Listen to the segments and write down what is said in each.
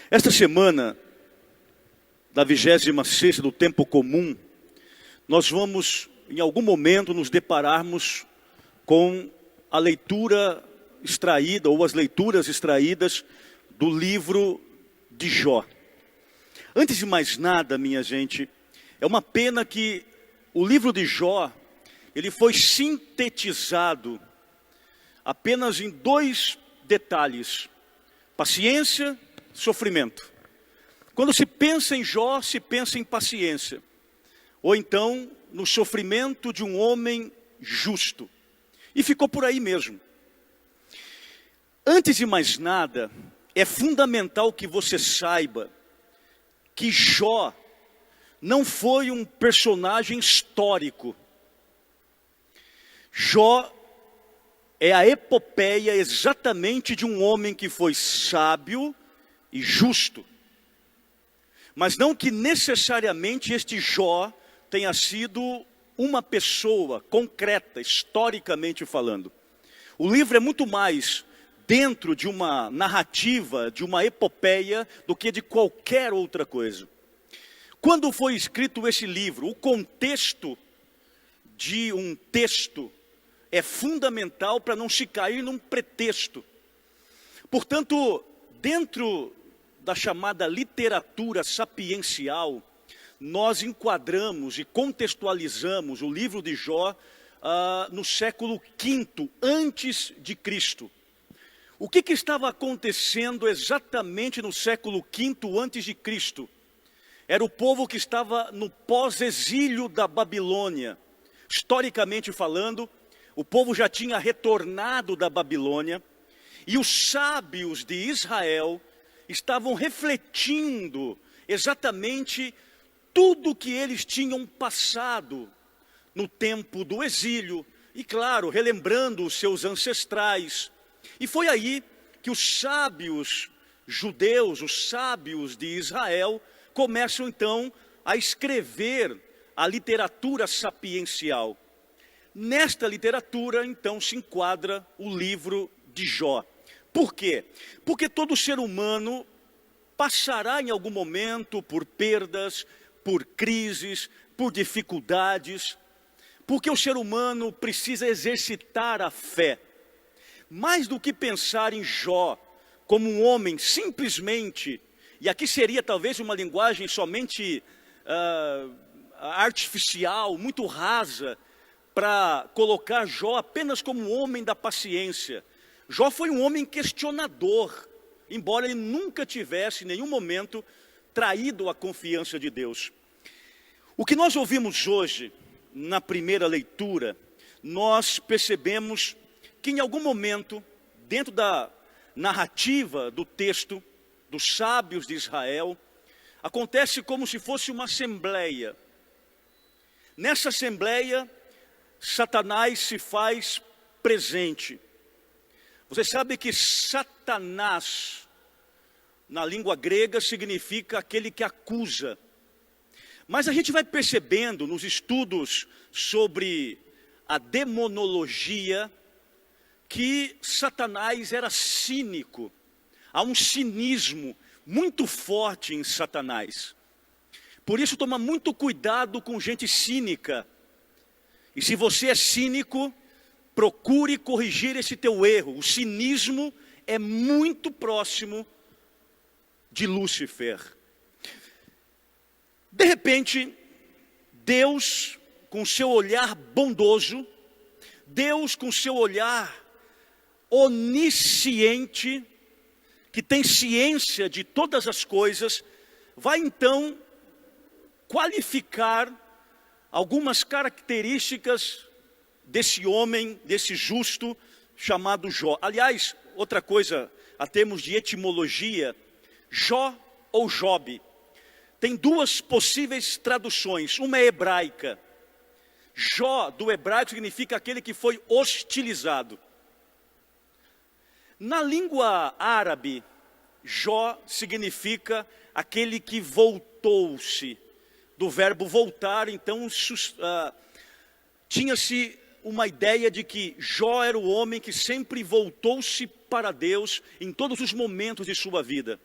Esta semana, da 26ª do Tempo Comum, nós vamos, em algum momento, nos depararmos com a leitura extraída, ou as leituras extraídas do livro de Jó. Antes de mais nada, minha gente, é uma pena que o livro de Jó, ele foi sintetizado apenas em 2 detalhes: paciência, sofrimento. Quando se pensa em Jó, se pensa em paciência, ou então no sofrimento de um homem justo. E ficou por aí mesmo. Antes de mais nada, é fundamental que você saiba que Jó não foi um personagem histórico. Jó é a epopeia exatamente de um homem que foi sábio e justo. Mas não que necessariamente este Jó tenha sido uma pessoa concreta, historicamente falando. O livro é muito mais dentro de uma narrativa, de uma epopeia, do que de qualquer outra coisa. Quando foi escrito esse livro, o contexto de um texto é fundamental para não se cair num pretexto. Portanto, dentro da chamada literatura sapiencial, nós enquadramos e contextualizamos o livro de Jó no século V antes de Cristo. O que estava acontecendo exatamente no século V antes de Cristo? Era o povo que estava no pós-exílio da Babilônia. Historicamente falando, o povo já tinha retornado da Babilônia e os sábios de Israel estavam refletindo exatamente tudo que eles tinham passado no tempo do exílio e, claro, relembrando os seus ancestrais. E foi aí que os sábios judeus, os sábios de Israel, começam então a escrever a literatura sapiencial. Nesta literatura, então, se enquadra o livro de Jó. Por quê? Porque todo ser humano passará em algum momento por perdas, por crises, por dificuldades, porque o ser humano precisa exercitar a fé. Mais do que pensar em Jó como um homem simplesmente, e aqui seria talvez uma linguagem somente artificial, muito rasa, para colocar Jó apenas como um homem da paciência. Jó foi um homem questionador, embora ele nunca tivesse em nenhum momento traído a confiança de Deus. O que nós ouvimos hoje, na primeira leitura, nós percebemos que em algum momento, dentro da narrativa do texto dos sábios de Israel, acontece como se fosse uma assembleia. Nessa assembleia, Satanás se faz presente. Você sabe que Satanás, na língua grega, significa aquele que acusa. Mas a gente vai percebendo nos estudos sobre a demonologia que Satanás era cínico. Há um cinismo muito forte em Satanás. Por isso, toma muito cuidado com gente cínica. E se você é cínico, procure corrigir esse teu erro. O cinismo é muito próximo de Lúcifer. De repente, Deus, com seu olhar bondoso, Deus com seu olhar onisciente, que tem ciência de todas as coisas, vai então qualificar algumas características desse homem, desse justo chamado Jó. Aliás, outra coisa, a termos de etimologia, Jó ou Jobe, tem 2 possíveis traduções. Uma é hebraica. Jó, do hebraico, significa aquele que foi hostilizado. Na língua árabe, Jó significa aquele que voltou-se. Do verbo voltar, então, tinha-se uma ideia de que Jó era o homem que sempre voltou-se para Deus em todos os momentos de sua vida.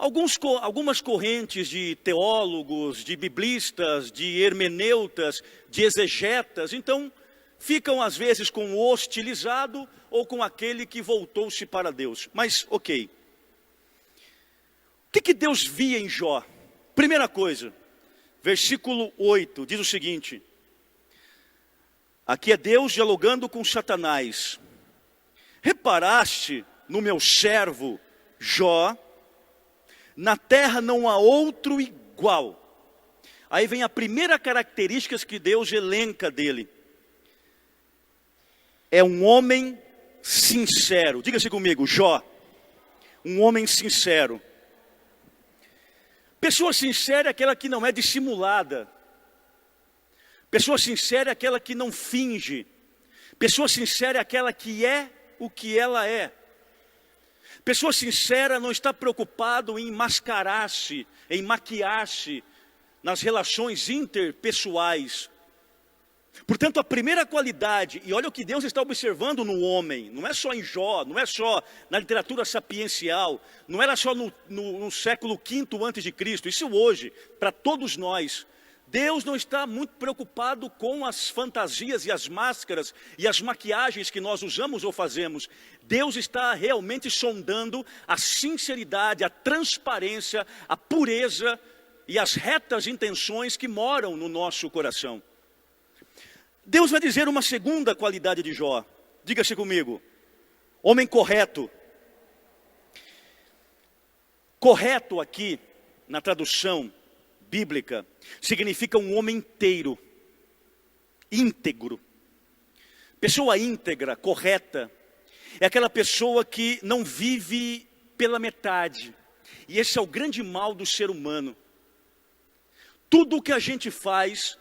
Algumas correntes de teólogos, de biblistas, de hermeneutas, de exegetas, então ficam às vezes com o hostilizado ou com aquele que voltou-se para Deus. Mas, ok. O que Deus via em Jó? Primeira coisa, versículo 8, diz o seguinte. Aqui é Deus dialogando com Satanás. Reparaste no meu servo Jó? Na terra não há outro igual. Aí vem a primeira característica que Deus elenca dele. É um homem sincero. Diga-se comigo, Jó. Um homem sincero. Pessoa sincera é aquela que não é dissimulada. Pessoa sincera é aquela que não finge. Pessoa sincera é aquela que é o que ela é. Pessoa sincera não está preocupado em mascarar-se, em maquiar-se nas relações interpessoais. Portanto, a primeira qualidade, e olha o que Deus está observando no homem, não é só em Jó, não é só na literatura sapiencial, não era só no século V a.C., isso hoje, para todos nós. Deus não está muito preocupado com as fantasias e as máscaras e as maquiagens que nós usamos ou fazemos. Deus está realmente sondando a sinceridade, a transparência, a pureza e as retas intenções que moram no nosso coração. Deus vai dizer uma segunda qualidade de Jó. Diga-se comigo, homem correto. Correto aqui, na tradução bíblica, significa um homem inteiro, íntegro. Pessoa íntegra, correta, é aquela pessoa que não vive pela metade. E esse é o grande mal do ser humano. Tudo o que a gente faz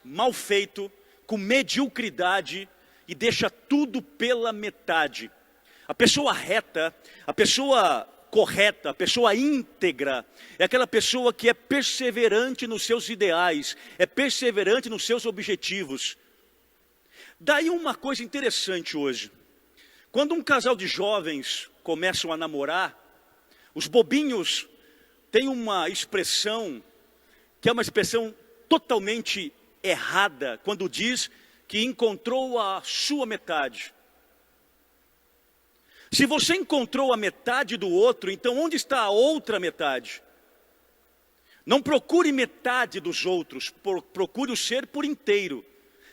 mal feito, com mediocridade e deixa tudo pela metade. A pessoa reta, a pessoa correta, a pessoa íntegra, é aquela pessoa que é perseverante nos seus ideais, é perseverante nos seus objetivos. Daí uma coisa interessante hoje. Quando um casal de jovens começam a namorar, os bobinhos têm uma expressão, que é uma expressão totalmente errada, quando diz que encontrou a sua metade. Se você encontrou a metade do outro, então onde está a outra metade? Não procure metade dos outros, procure o ser por inteiro.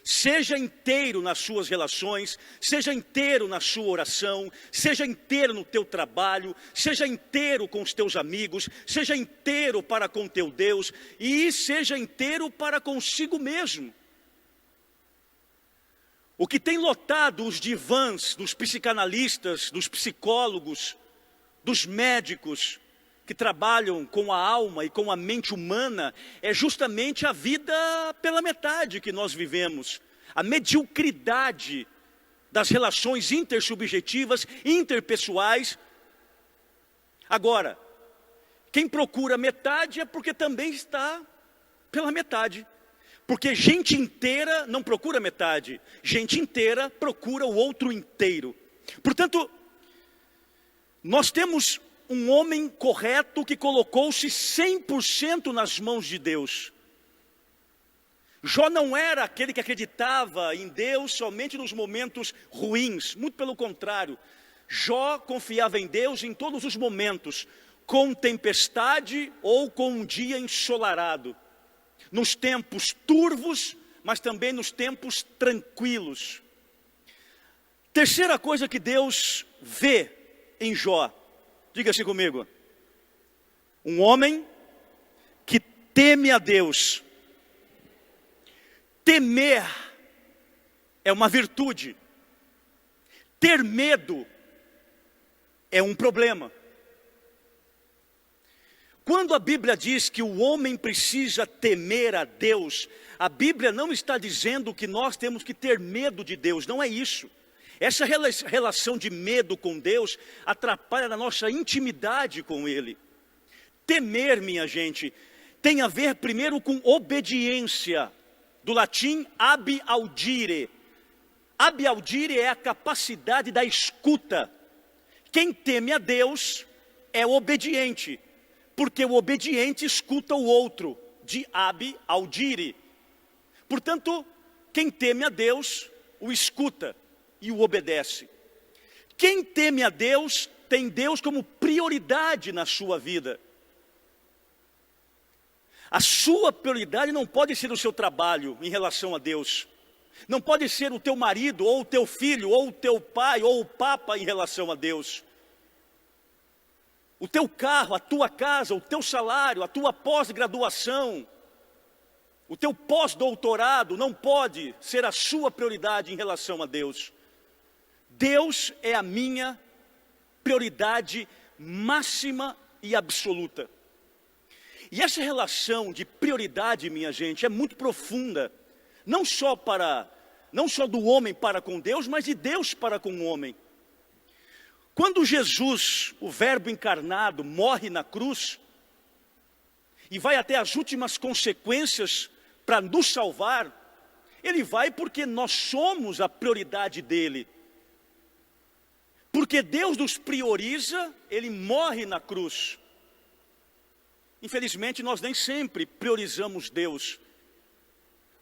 Seja inteiro nas suas relações, seja inteiro na sua oração, seja inteiro no teu trabalho, seja inteiro com os teus amigos, seja inteiro para com teu Deus e seja inteiro para consigo mesmo. O que tem lotado os divãs dos psicanalistas, dos psicólogos, dos médicos que trabalham com a alma e com a mente humana é justamente a vida pela metade que nós vivemos. A mediocridade das relações intersubjetivas, interpessoais. Agora, quem procura metade é porque também está pela metade. Porque gente inteira não procura metade, gente inteira procura o outro inteiro. Portanto, nós temos um homem correto que colocou-se 100% nas mãos de Deus. Jó não era aquele que acreditava em Deus somente nos momentos ruins, muito pelo contrário. Jó confiava em Deus em todos os momentos, com tempestade ou com um dia ensolarado. Nos tempos turvos, mas também nos tempos tranquilos. Terceira coisa que Deus vê em Jó, diga assim comigo, um homem que teme a Deus. Temer é uma virtude, ter medo é um problema. Quando a Bíblia diz que o homem precisa temer a Deus, a Bíblia não está dizendo que nós temos que ter medo de Deus, não é isso. Essa relação de medo com Deus atrapalha a nossa intimidade com Ele. Temer, minha gente, tem a ver primeiro com obediência, do latim ab audire. Ab audire é a capacidade da escuta. Quem teme a Deus é obediente, porque o obediente escuta o outro, de Abi audire. Portanto, quem teme a Deus, o escuta e o obedece. Quem teme a Deus, tem Deus como prioridade na sua vida. A sua prioridade não pode ser o seu trabalho em relação a Deus. Não pode ser o teu marido, ou o teu filho, ou o teu pai, ou o papa em relação a Deus. O teu carro, a tua casa, o teu salário, a tua pós-graduação, o teu pós-doutorado não pode ser a sua prioridade em relação a Deus. Deus é a minha prioridade máxima e absoluta. E essa relação de prioridade, minha gente, é muito profunda. Não só do homem para com Deus, mas de Deus para com o homem. Quando Jesus, o Verbo encarnado, morre na cruz e vai até as últimas consequências para nos salvar, ele vai porque nós somos a prioridade dele. Porque Deus nos prioriza, ele morre na cruz. Infelizmente, nós nem sempre priorizamos Deus.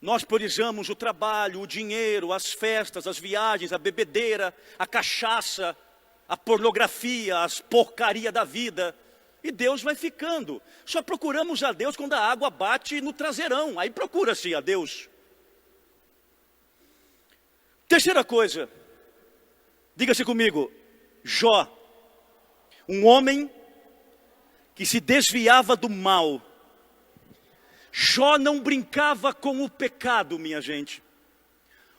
Nós priorizamos o trabalho, o dinheiro, as festas, as viagens, a bebedeira, a cachaça, a pornografia, as porcaria da vida. E Deus vai ficando. Só procuramos a Deus quando a água bate no traseirão. Aí procura-se a Deus. Terceira coisa. Diga-se comigo. Jó. Um homem que se desviava do mal. Jó não brincava com o pecado, minha gente.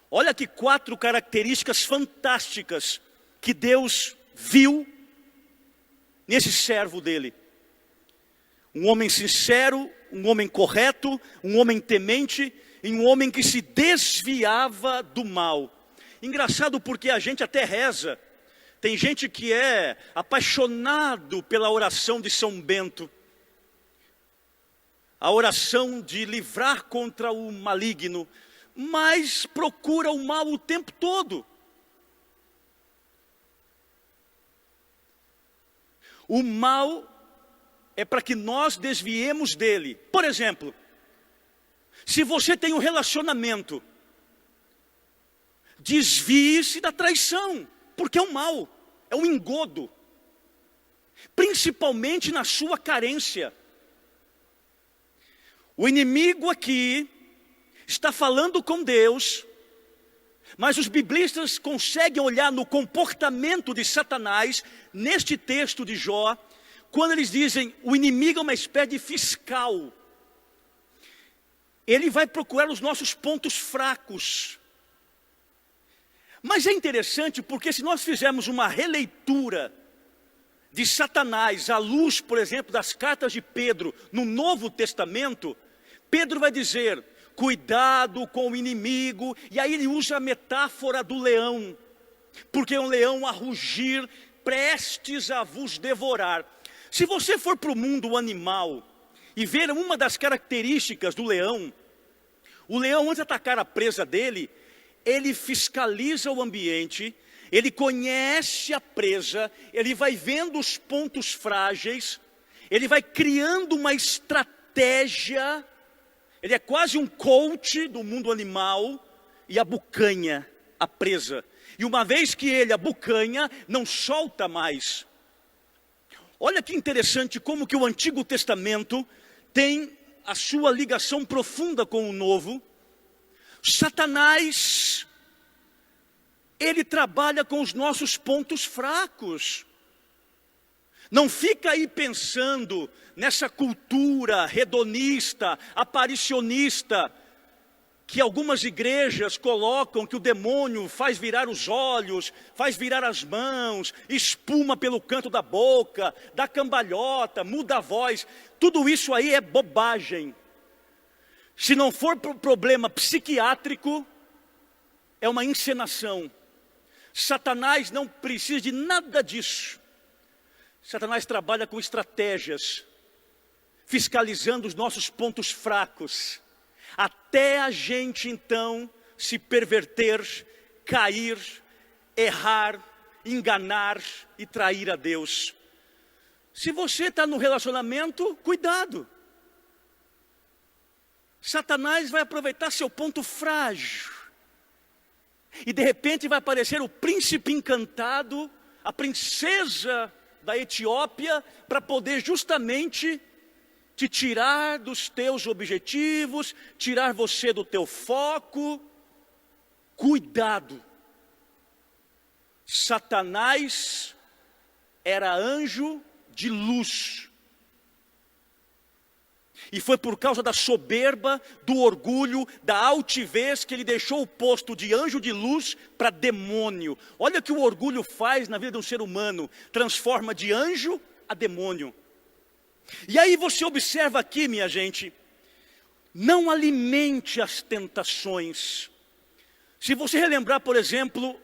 Olha que 4 características fantásticas que Deus viu nesse servo dele. Um homem sincero, um homem correto, um homem temente e um homem que se desviava do mal. Engraçado porque a gente até reza. Tem gente que é apaixonado pela oração de São Bento. A oração de livrar contra o maligno, mas procura o mal o tempo todo. O mal é para que nós desviemos dele. Por exemplo, se você tem um relacionamento, desvie-se da traição, porque é um mal, é um engodo, principalmente na sua carência. O inimigo aqui está falando com Deus, mas os biblistas conseguem olhar no comportamento de Satanás, neste texto de Jó, quando eles dizem, o inimigo é uma espécie de fiscal. Ele vai procurar os nossos pontos fracos. Mas é interessante porque se nós fizermos uma releitura de Satanás à luz, por exemplo, das cartas de Pedro no Novo Testamento, Pedro vai dizer, cuidado com o inimigo, e aí ele usa a metáfora do leão, porque é um leão a rugir, prestes a vos devorar. Se você for para o mundo animal e ver uma das características do leão, o leão, antes de atacar a presa dele, ele fiscaliza o ambiente, ele conhece a presa, ele vai vendo os pontos frágeis, ele vai criando uma estratégia. Ele é quase um coach do mundo animal e abocanha a presa. E uma vez que ele abocanha, não solta mais. Olha que interessante como que o Antigo Testamento tem a sua ligação profunda com o Novo. Satanás, ele trabalha com os nossos pontos fracos. Não fica aí pensando nessa cultura hedonista, aparicionista, que algumas igrejas colocam que o demônio faz virar os olhos, faz virar as mãos, espuma pelo canto da boca, dá cambalhota, muda a voz. Tudo isso aí é bobagem. Se não for problema psiquiátrico, é uma encenação. Satanás não precisa de nada disso. Satanás trabalha com estratégias, fiscalizando os nossos pontos fracos, até a gente então se perverter, cair, errar, enganar e trair a Deus. Se você está no relacionamento, cuidado. Satanás vai aproveitar seu ponto frágil. E de repente vai aparecer o príncipe encantado, a princesa da Etiópia, para poder justamente te tirar dos teus objetivos, tirar você do teu foco. Cuidado. Satanás era anjo de luz. E foi por causa da soberba, do orgulho, da altivez que ele deixou o posto de anjo de luz para demônio. Olha o que o orgulho faz na vida de um ser humano. Transforma de anjo a demônio. E aí você observa aqui, minha gente, não alimente as tentações. Se você relembrar, por exemplo,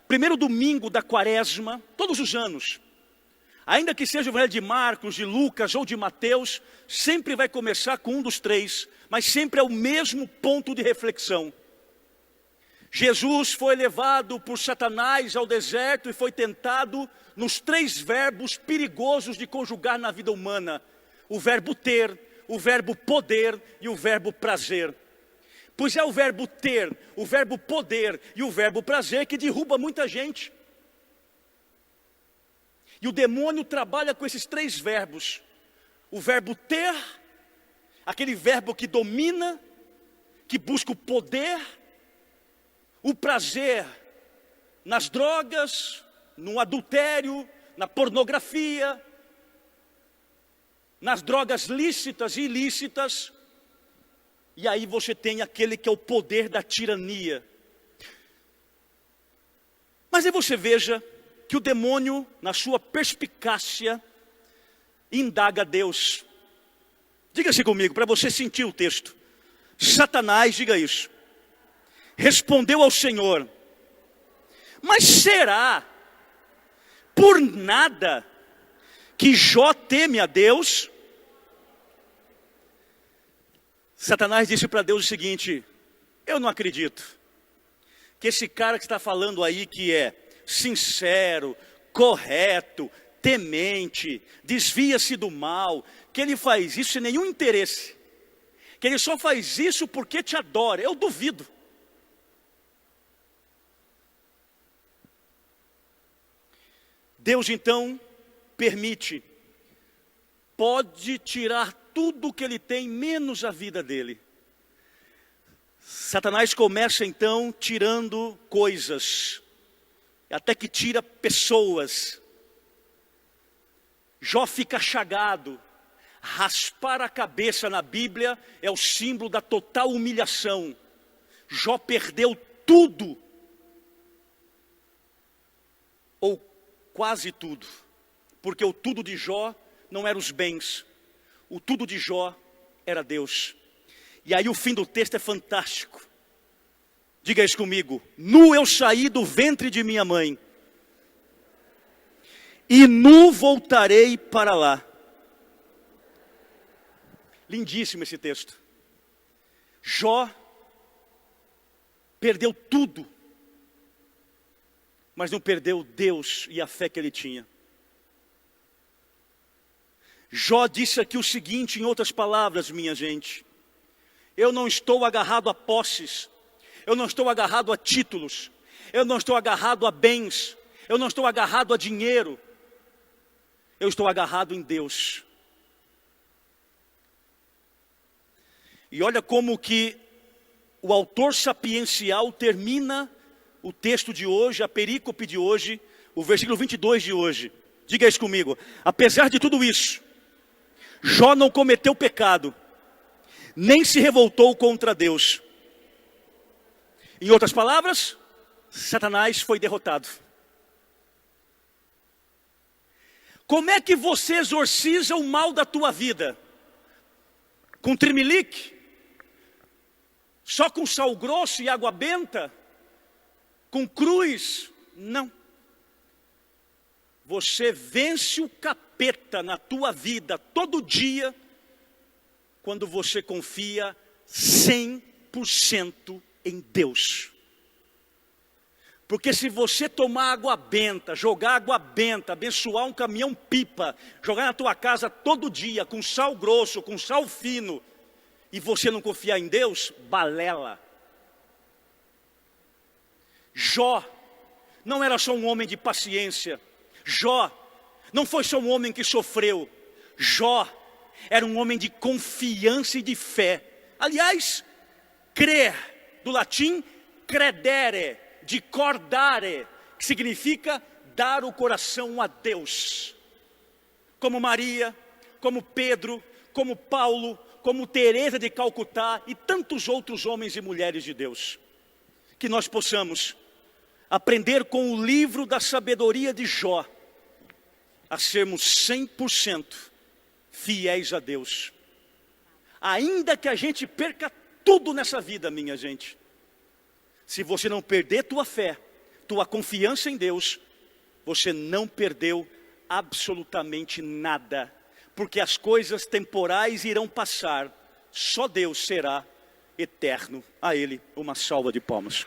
primeiro domingo da quaresma, todos os anos, ainda que seja o evangelho de Marcos, de Lucas ou de Mateus, sempre vai começar com um dos três, mas sempre é o mesmo ponto de reflexão. Jesus foi levado por Satanás ao deserto e foi tentado nos três verbos perigosos de conjugar na vida humana: o verbo ter, o verbo poder e o verbo prazer. Pois é o verbo ter, o verbo poder e o verbo prazer que derruba muita gente. E o demônio trabalha com esses três verbos. O verbo ter, aquele verbo que domina, que busca o poder, o prazer nas drogas, no adultério, na pornografia, nas drogas lícitas e ilícitas. E aí você tem aquele que é o poder da tirania. Mas aí você veja que o demônio, na sua perspicácia, indaga Deus. Diga-se comigo, para você sentir o texto. Satanás, diga isso, respondeu ao Senhor: mas será por nada que Jó teme a Deus? Satanás disse para Deus o seguinte: eu não acredito que esse cara que está falando aí, que é sincero, correto, temente, desvia-se do mal, que ele faz isso sem nenhum interesse, que ele só faz isso porque te adora. Eu duvido. Deus então permite, pode tirar tudo que ele tem, menos a vida dele. Satanás começa então tirando coisas, até que tira pessoas. Jó fica chagado. Raspar a cabeça na Bíblia é o símbolo da total humilhação. Jó perdeu tudo, ou quase tudo, porque o tudo de Jó não era os bens, o tudo de Jó era Deus. E aí o fim do texto é fantástico. Diga isso comigo: nu eu saí do ventre de minha mãe, e nu voltarei para lá. Lindíssimo esse texto. Jó perdeu tudo, mas não perdeu Deus e a fé que ele tinha. Jó disse aqui o seguinte, em outras palavras, minha gente: eu não estou agarrado a posses, eu não estou agarrado a títulos, eu não estou agarrado a bens, eu não estou agarrado a dinheiro, eu estou agarrado em Deus. E olha como que o autor sapiencial termina o texto de hoje, a perícope de hoje, o versículo 22 de hoje. Diga isso comigo: apesar de tudo isso, Jó não cometeu pecado, nem se revoltou contra Deus. Em outras palavras, Satanás foi derrotado. Como é que você exorciza o mal da tua vida? Com trimelique? Só com sal grosso e água benta? Com cruz? Não. Você vence o capeta na tua vida todo dia, quando você confia 100% em Deus. Porque se você tomar água benta, jogar água benta, abençoar um caminhão pipa, jogar na tua casa todo dia, com sal grosso, com sal fino, e você não confiar em Deus, balela. Jó não era só um homem de paciência. Jó não foi só um homem que sofreu. Jó era um homem de confiança e de fé. Aliás, crer, do latim, credere, de cordare, que significa dar o coração a Deus. Como Maria, como Pedro, como Paulo, como Teresa de Calcutá e tantos outros homens e mulheres de Deus. Que nós possamos aprender com o livro da sabedoria de Jó a sermos 100% fiéis a Deus. Ainda que a gente perca tudo nessa vida, minha gente, se você não perder tua fé, tua confiança em Deus, você não perdeu absolutamente nada, porque as coisas temporais irão passar, só Deus será eterno. A Ele uma salva de palmas.